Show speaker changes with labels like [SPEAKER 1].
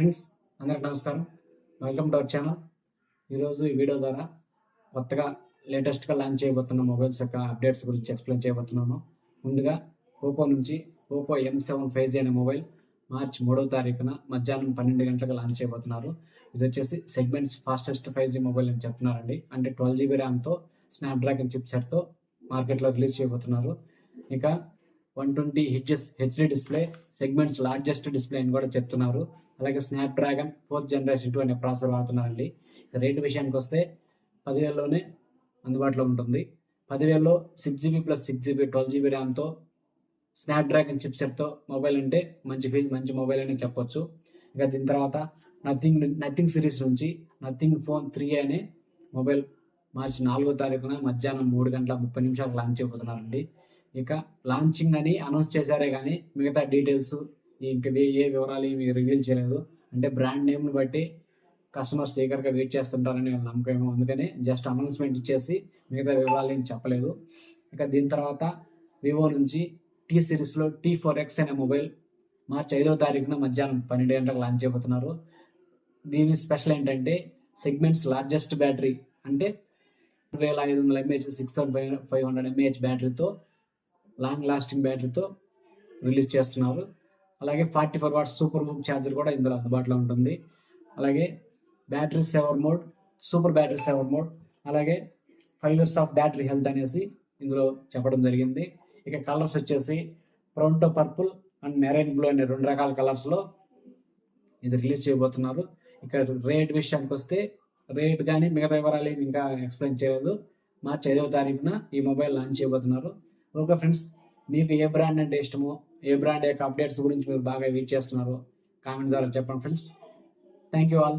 [SPEAKER 1] Friends, అందరికి నమస్కారం. Welcome to our channel. ఈరోజు ఈ వీడియో ద్వారా కొత్తగా లేటెస్ట్గా లాంచ్ చేయబోతున్న మొబైల్స్ యొక్క అప్డేట్స్ గురించి ఎక్స్ప్లెయిన్ చేయబోతున్నాను. ముందుగా ఓపో నుంచి ఓపో M7 5G అనే మొబైల్ మార్చి 3వ తారీఖున మధ్యాహ్నం 12 గంటలకు లాంచ్ చేయబోతున్నారు. ఇది వచ్చేసి సెగ్మెంట్స్ ఫాస్టెస్ట్ 5G మొబైల్ అని చెప్తున్నారండి. అంటే 12GB ర్యామ్తో స్నాప్డ్రాగన్ చిప్సెట్తో మార్కెట్లో రిలీజ్ చేయబోతున్నారు. ఇక 120 HS HD display, segments largest display అని కూడా చెప్తున్నారు. అలాగే స్నాప్డ్రాగన్ 4th జనరేషన్ 2 అనే ప్రాసెసర్ వాడుతున్నారండి. రేటు విషయానికి వస్తే 10,000లోనే అందుబాటులో ఉంటుంది. 10,000లో 6GB + 6GB 12GB ర్యామ్తో Snapdragon చిప్సెట్తో mobile అంటే మంచి మొబైల్ అని చెప్పొచ్చు. ఇక దీని తర్వాత నథింగ్ సిరీస్ నుంచి నథింగ్ ఫోన్ 3 అనే మొబైల్ మార్చి 4వ తారీఖున మధ్యాహ్నం 3:30 లాంచ్ చేయబోతున్నారండి. ఇక లాంచింగ్ అని అనౌన్స్ చేశారే కానీ మిగతా డీటెయిల్స్ ఇంకా ఏ వివరాలు ఏమి రివీల్ చేయలేదు. అంటే బ్రాండ్ నేమ్ని బట్టి కస్టమర్స్ ఈగర్గా వెయిట్ చేస్తుంటారని నమ్మకం ఏమో, అందుకని జస్ట్ అనౌన్స్మెంట్ ఇచ్చేసి మిగతా వివరాలు ఏం చెప్పలేదు. ఇక దీని తర్వాత వివో నుంచి టీ సిరీస్లో T4X అనే మొబైల్ మార్చి 5వ తారీఖున మధ్యాహ్నం 12 గంటలకు లాంచ్ చేయబోతున్నారు. దీని స్పెషల్ ఏంటంటే సెగ్మెంట్స్ లార్జెస్ట్ బ్యాటరీ, అంటే 2500 mAh 6500 mAh బ్యాటరీతో లాంగ్ లాస్టింగ్ బ్యాటరీతో రిలీజ్ చేస్తున్నారు. అలాగే 44 వాట్స్ సూపర్ బుక్ ఛార్జర్ కూడా ఇందులో అందుబాటులో ఉంటుంది. అలాగే battery saver mode, super battery saver mode, అలాగే 5 years ఆఫ్ బ్యాటరీ హెల్త్ అనేసి ఇందులో చెప్పడం జరిగింది. ఇక కలర్స్ వచ్చేసి ప్రొంటో పర్పుల్ అండ్ మెరైన్ బ్లూ అనే 2 రకాల కలర్స్లో ఇది రిలీజ్ చేయబోతున్నారు. ఇక రేట్ విషయానికి వస్తే రేట్ కానీ మిగతా వివరాలు ఏమి ఇంకా ఎక్స్ప్లెయిన్ చేయలేదు. మార్చి 5వ తారీఖున ఈ మొబైల్ లాంచ్ చేయబోతున్నారు. ఓకే ఫ్రెండ్స్, మీకు ఏ బ్రాండ్ అంటే ఇష్టమో, ఏ బ్రాండ్ యొక్క అప్డేట్స్ గురించి మీరు బాగా వెయిట్ చేస్తున్నారో కామెంట్ ద్వారా చెప్పండి ఫ్రెండ్స్. Thank you all.